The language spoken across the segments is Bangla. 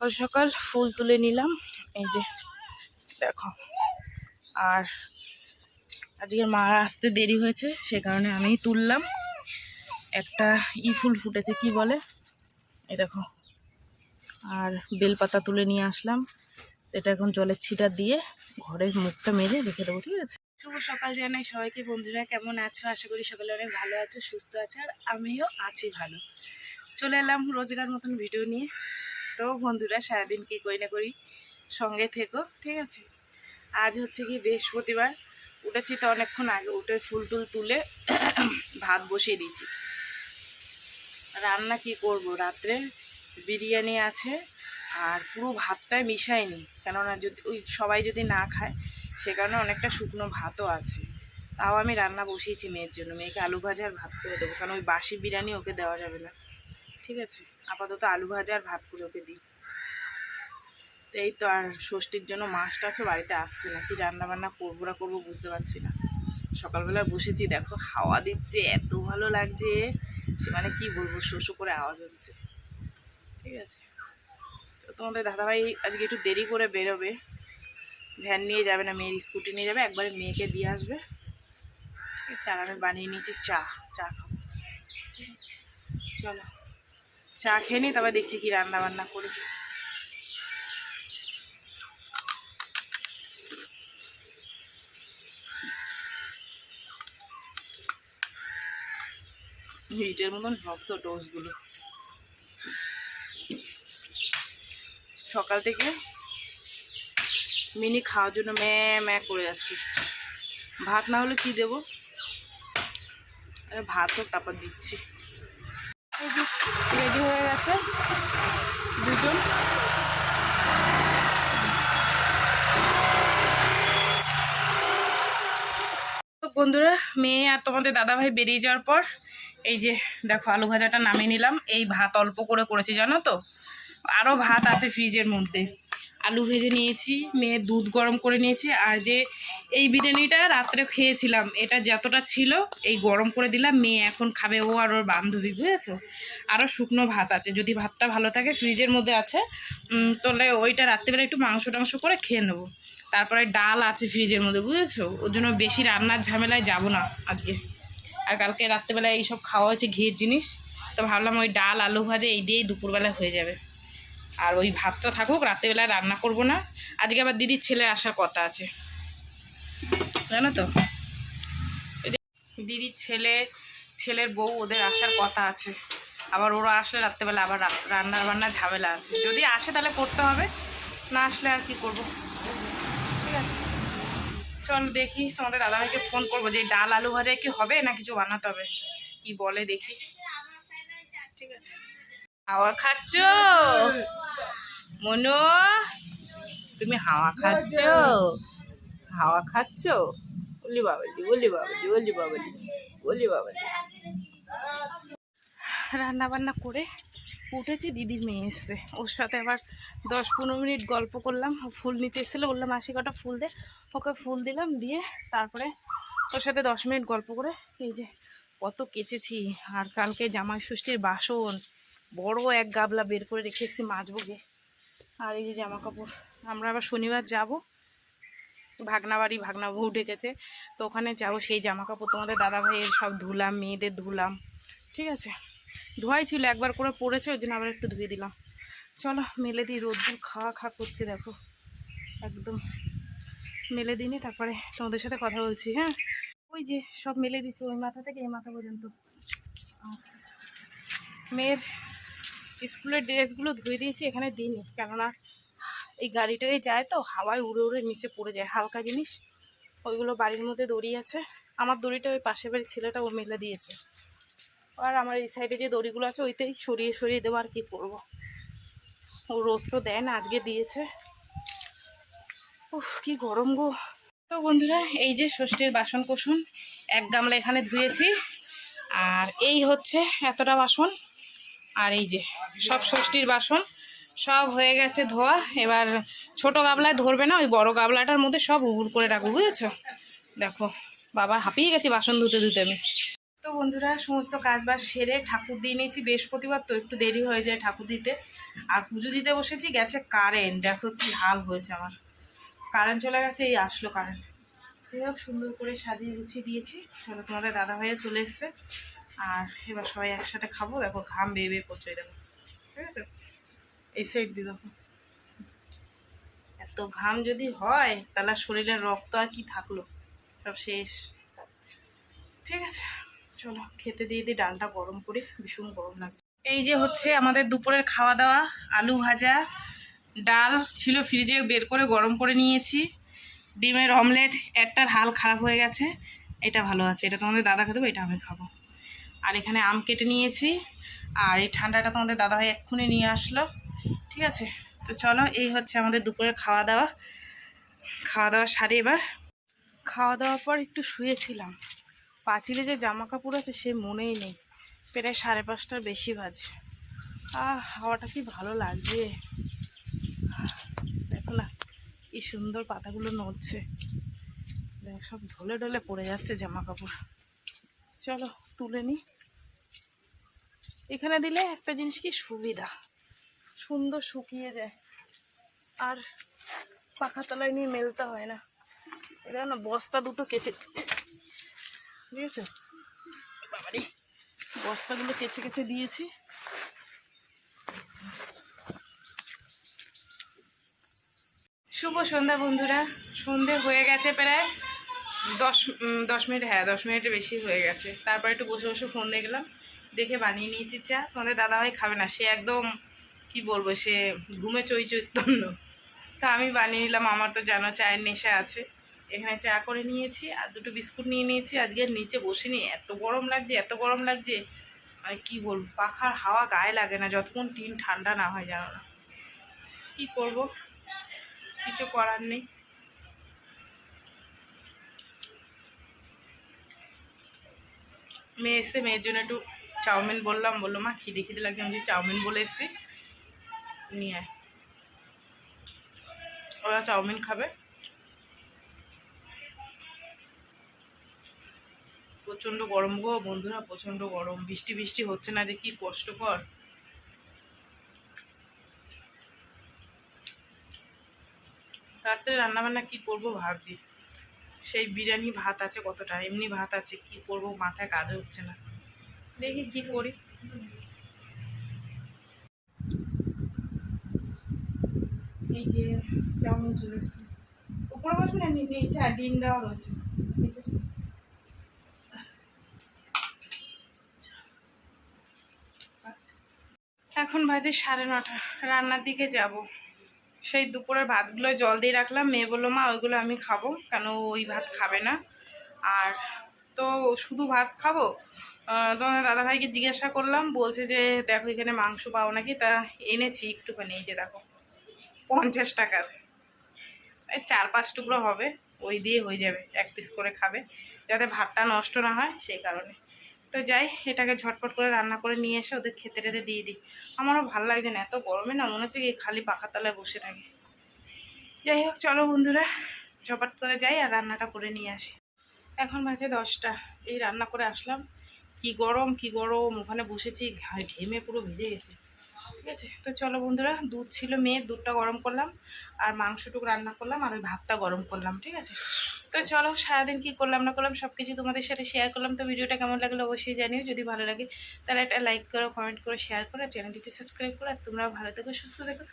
সকাল সকাল ফুল তুলে নিলাম, এই যে দেখো। আর আজকে মা আসতে দেরি হয়েছে, সে কারণে আমি তুললাম। একটা ফুল ফুটেছে, কি বলে, এই দেখো। আর বেলপাতা তুলে নিয়ে আসলাম, এটা এখন জলের ছিটা দিয়ে ঘরের মুখটা মেরে রেখে দেবো, ঠিক আছে। শুভ সকাল জানাই সবাইকে। বন্ধুরা কেমন আছো? আশা করি সকালে অনেক ভালো আছো, সুস্থ আছো, আর আমিও আছি ভালো। চলে এলাম রোজগার মতন ভিডিও নিয়ে। তো বন্ধুরা সারাদিন কি করি না করি, সঙ্গে থেকো, ঠিক আছে। আজ হচ্ছে কি বৃহস্পতিবার, উঠেছি তো অনেকক্ষণ আগে, উঠে ফুল টুল তুলে ভাত বসিয়ে দিয়েছি। রান্না কি করব, রাত্রে বিরিয়ানি আছে, আর পুরো ভাতটাই মিশাইনি, কেননা যদি ওই সবাই যদি না খায়, সে কারণে অনেকটা শুকনো ভাতও আছে। তাও আমি রান্না বসিয়েছি মেয়ের জন্য। মেয়েকে আলু ভাজা আর ভাত করে দেবো, কারণ ওই বাসি বিরিয়ানি ওকে দেওয়া যাবে না, ঠিক আছে। আপাতত আলু ভাজা আর ভাত করে ওকে দিই। তো এই তো, আর ষষ্ঠীর জন্য মাছ টাছও বাড়িতে আসছে না, কি রান্নাবান্না করবো না করবো বুঝতে পারছি না। সকালবেলা বসেছি, দেখো হাওয়া দিচ্ছে, এত ভালো লাগছে, সে মানে কি বলবো, শোষো করে আওয়াজ হচ্ছে, ঠিক আছে। তো তোমাদের দাদাভাই আজকে একটু দেরি করে বেরোবে, ভ্যান নিয়ে যাবে না, মেয়ের স্কুটি নিয়ে যাবে, একবারে মেয়েকে দিয়ে আসবে, ঠিক আছে। আর আমি বানিয়ে নিয়েছি চা খাবো। চলো চা খেয়ে নিই, তবে দেখছি কি রান্না বান্না করি। হিটের মতন শক্ত টোস্টগুলো। সকাল থেকে মিনি খাওয়ার জন্য ম্যা করে যাচ্ছি। ভাত না হলে কি দেবো, ভাত হোক তারপর দিচ্ছি। রেডি হয়ে গেছে দুজন। বন্ধুরা মেয়ে আর তোমাদের দাদাভাই বেরিয়ে যাওয়ার পর এই যে দেখো আলু ভাজাটা নামিয়ে নিলাম। এই ভাত অল্প করে করেছি জানো তো, আরও ভাত আছে ফ্রিজের মধ্যে। আলু ভেজে নিয়েছি, মেয়ে দুধ গরম করে নিয়েছি, আর যে এই বিরিয়ানিটা রাত্রে খেয়েছিলাম, এটা যতটা ছিল এই গরম করে দিলাম। মেয়ে এখন খাবে, ও আর ওর বান্ধবী, বুঝেছো। আরও শুকনো ভাত আছে, যদি ভাতটা ভালো থাকে ফ্রিজের মধ্যে আছে, তাহলে ওইটা রাত্রিবেলা একটু মাংস টাংস করে খেয়ে নেবো। তারপরে ডাল আছে ফ্রিজের মধ্যে, বুঝেছো। ওর জন্য বেশি রান্নার ঝামেলায় যাব না আজকে। আর কালকে রাত্রেবেলায় এইসব খাওয়া হয়েছে ঘিয়ের জিনিস, তো ভাবলাম ওই ডাল আলু ভাজা এই দিয়েই দুপুরবেলা হয়ে যাবে। আর ওই ভাতটা থাকুক, রাত্রেবেলায় রান্না করব না। আজকে আবার দিদির ছেলে আসার কথা আছে, জানো তো। দিদির ছেলের বউ ওদের আসার কথা আছে, আবার ওরা আসলে রাত্রেবেলা আবার রান্না ঝামেলা আছে। যদি আসে তাহলে করতে হবে, না আসলে আর কি করব, ঠিক আছে। চল দেখি, তোমাদের দাদাভাইকে ফোন করবো যে ডাল আলু ভাজায় কি হবে না কিছু বানাতে হবে, কি বলে দেখি, ঠিক আছে। হাওয়া খাচ্ছ মনো, তুমি হাওয়া খাচ্ছ, হাওয়া খাচ্ছ, বলি বাবালি বলি বাবালি বলি বাবালি বলি বাবালি। রান্না বান্না করে উঠেছি, দিদির মেয়ে এসছে, ওর সাথে আবার 10-15 মিনিট গল্প করলাম। ফুল নিতে এসেছিলো, বললাম 80 কটা ফুল দে, ওকে ফুল দিলাম, দিয়ে তারপরে ওর সাথে 10 মিনিট গল্প করে এই যে কত কেচেছি। আর কালকে জামাই ষষ্ঠীর বাসন বড় এক গাবলা বের করে রেখে এসেছি মাজবো গে। আর এই যে জামা কাপড়, আমরা আবার শনিবার যাব ভাগনা বাড়ি, ভাগনা বউ ডেকেছে, তো ওখানে যাবো। সেই জামা কাপড় তোমাদের দাদাভাইয়ের সব ধুলাম, মেয়েদের ধুলাম, ঠিক আছে। ধোয়াই ছিল, একবার করে পড়েছে, ওই জন্য আবার একটু ধুয়ে দিলাম। চলো মেলে দিই, রোদ্দুর খা করছে দেখো, একদম মেলে দিইনি, তারপরে তোমাদের সাথে কথা বলছি। হ্যাঁ, ওই যে সব মেলে দিচ্ছি, ওই মাথা থেকে এই মাথা পর্যন্ত। মেয়ের স্কুলের ড্রেসগুলো ধুয়ে দিয়েছি, এখানে দিইনি, কেননা এই গাড়িটাই যায় তো হাওয়ায় উড়ে উড়ে নিচে পড়ে যায়, হালকা জিনিস। ওইগুলো বাড়ির মধ্যে দড়ি আছে, আমার দড়িটা ওই পাশের বাড়ির ছেলেটা ও মেলে দিয়েছে। আর আমার এই সাইডে যে দড়িগুলো আছে ওইতেই সরিয়ে দেবো, আর কি করবো। ও রোজ তো দেয় না, আজকে দিয়েছে। উফ কি গরম গো। তো বন্ধুরা এই যে ষষ্ঠীর বাসন কোসন এক গামলা এখানে ধুয়েছি, আর এই হচ্ছে এতটা বাসন, আর এই যে সব ষষ্ঠীর বাসন সব হয়ে গেছে ধোয়া। এবার ছোট গামলায় ধরবে না, ওই বড় গামলাটার মধ্যে সব উবুর করে রাখবো, বুঝেছো। দেখো বাবা হাঁপিয়ে গেছি বাসন ধুতে ধুতে আমি। তো বন্ধুরা সমস্ত কাজ বাজ সেরে ঠাকুর দিয়ে নিয়েছি, বৃহস্পতিবার তো একটু দেরি হয়ে যায় ঠাকুর দিতে। আর পুজো দিতে বসেছি, গেছে কারেন্ট, দেখো কি হাল হয়েছে আমার। কারেন্ট চলে গেছে, এই আসলো কারেন্ট। যাই হোক, সুন্দর করে সাজিয়ে গুছিয়ে দিয়েছি। চলো, তোমাদের দাদা ভাইয়া চলে এসছে, আর এবার সবাই একসাথে খাবো। দেখো ঘাম বেয়ে বেয়ে পড়ছে, দেখো, ঠিক আছে? এই সাইড দিয়ে দেখো, এত ঘাম যদি হয় তাহলে শরীরের রক্ত আর কি থাকলো, সব শেষ। ঠিক আছে, চলো খেতে দিয়ে দিই, ডালটা গরম করি, ভীষণ গরম লাগছে। এই যে হচ্ছে আমাদের দুপুরের খাওয়া দাওয়া, আলু ভাজা, ডাল ছিল ফ্রিজে বের করে গরম করে নিয়েছি, ডিমের অমলেট, একটার হাল খারাপ হয়ে গেছে, এটা ভালো আছে, এটা তোমাদের দাদা খেতে দেবো, এটা আমি খাবো। আর এখানে আম কেটে নিয়েছি, আর এই ঠান্ডাটা তোমাদের দাদাভাই এক্ষুনি নিয়ে আসলো। ঠিক আছে, তো চলো, এই হচ্ছে আমাদের দুপুরের খাওয়া দাওয়া। খাওয়া দাওয়া সারি এবার। খাওয়া দাওয়ার পর একটু শুয়েছিলাম, পাঁচিলে যে জামা কাপড় আছে সে মনেই নেই, প্রায় 5:30টার বেশি বাজে। হাওয়াটা কি ভালো লাগছে, দেখো না কি সুন্দর পাতাগুলো নড়ছে, দেখ সব ঢলে ঢলে পড়ে যাচ্ছে জামা কাপড়। চলো তুলে নিই। এখানে দিলে একটা জিনিস কি সুবিধা, সুন্দর শুকিয়ে যায়, আর পাখা তলায় নিয়ে মেলতে হয় না। এটা না বস্তা দুটো কেচে, বুঝেছো বাবারি, বস্তাগুলো কেচে কেচে দিয়েছি। শুভ সন্ধ্যা বন্ধুরা, সন্ধে হয়ে গেছে প্রায় 10 মিনিট, হ্যাঁ 10 মিনিটের বেশি হয়ে গেছে। তারপর একটু বসে বসে ফোন দেখলাম, দেখে বানিয়ে নিয়েছি চা। তোমাদের দাদাভাই খাবে না, সে একদম কি বলবো, সে ঘুমে চৈতন্য। তা আমি বানিয়ে নিলাম, আমার তো জানো চায়ের নেশা আছে। এখানে চা করে নিয়েছি, আর দুটো বিস্কুট নিয়ে নিয়েছি। আজকে নিচে বসিনি, এত গরম লাগছে, এত গরম লাগছে, আর কি বলবো, পাখার হাওয়া গায়ে লাগে না যতক্ষণ টিন ঠান্ডা না হয়, জানো না কি করব, কিছু করার নেই। মেয়ে এসে, মেয়ের জন্য একটু চাউমিন বললাম, বললো মা খিদে খিদে লাগছে, আমি যে চাউমিন বলে এসেছি, নিয়ে আয়। ওরা চাউমিন খাবে। প্রচণ্ড গরম গো বন্ধুরা, প্রচণ্ড গরম, বৃষ্টি বৃষ্টি হচ্ছে না যে কি কষ্টকর। রাত্রে রান্নাবান্না কি করব ভাবছি, সেই বিরিয়ানি ভাত আছে কতটা, এমনি ভাত আছে, কি করব মাথায় কাজে হচ্ছে না, দেখি কি করি। এই যে চাউমিন চলে এসছে, উপরে বসবে না, নিচে আর ডিম দেওয়া রয়েছে নিচে। এখন বাজে 9:30, রান্নার দিকে যাব। সেই দুপুরের ভাতগুলো জল দিয়ে রাখলাম, মেয়ে বললো মা ওইগুলো আমি খাবো, কেন ওই ভাত খাবে না। আর তো শুধু ভাত খাবো, তোমার দাদাভাইকে জিজ্ঞাসা করলাম, বলছে যে দেখো এখানে মাংস পাও নাকি, তা এনেছি একটুখানি, এই যে দেখো 50 টাকার, 4-5 টুকরো হবে, ওই দিয়ে হয়ে যাবে, 1 পিস করে খাবে, যাতে ভাতটা নষ্ট না হয় সেই কারণে। তো যাই, এটাকে ঝটপট করে রান্না করে নিয়ে এসে ওদের খেতে টেতে দিয়ে দিই। আমারও ভালো লাগছে না, এত গরমে না মনে হচ্ছে কি খালি পাখার তলায় বসে থাকে। যাই হোক, চলো বন্ধুরা ঝটপট করে যাই আর রান্নাটা করে নিয়ে আসি। এখন বাজে 10টা, এই রান্না করে আসলাম, কি গরম কি গরম, ওখানে বসেছি ঘেমে পুরো ভিজে গেছে। ঠিক আছে, তো চলো বন্ধুরা, দুধ ছিল মেয়ের, দুধটা গরম করলাম, আর মাংসটুকু রান্না করলাম, আর ওই ভাতটা গরম করলাম। ঠিক আছে, তো চলো সারাদিন কী করলাম না করলাম সব কিছু তোমাদের সাথে শেয়ার করলাম। তো ভিডিওটা কেমন লাগলো অবশ্যই জানিও, যদি ভালো লাগে তাহলে একটা লাইক করো, কমেন্ট করো, শেয়ার করো, চ্যানেলটিকে সাবস্ক্রাইব করো। আর তোমরাও ভালো থেকো, সুস্থ থেকো,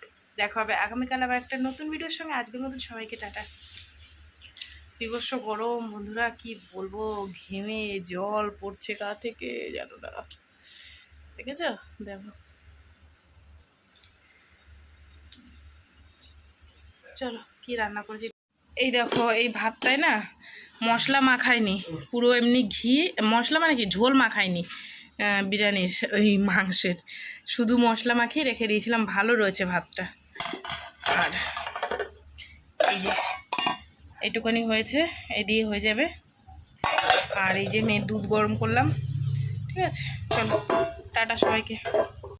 দেখা হবে আগামীকাল আবার একটা নতুন ভিডিওর সঙ্গে। আজকের মতন সবাইকে টাটা। বিভৎস গরম বন্ধুরা, কি বলবো, ঘেমে জল পড়ছে গা থেকে, জানো না, দেখেছ, দেখো। চলো কি রান্না করেছি, এই দেখো, এই ভাতটায় না মশলা মাখাইনি, পুরো এমনি ঘি, মশলা মানে কি ঝোল মাখাইনি, বিরিয়ানির ওই মাংসের শুধু মশলা মাখিয়ে রেখে দিয়েছিলাম, ভালো রয়েছে ভাতটা। আর এই যে এইটুখানি হয়েছে, এই দিয়ে হয়ে যাবে। আর এই যে মেয়ের দুধ গরম করলাম। ঠিক আছে, চলো টাটা সবাইকে।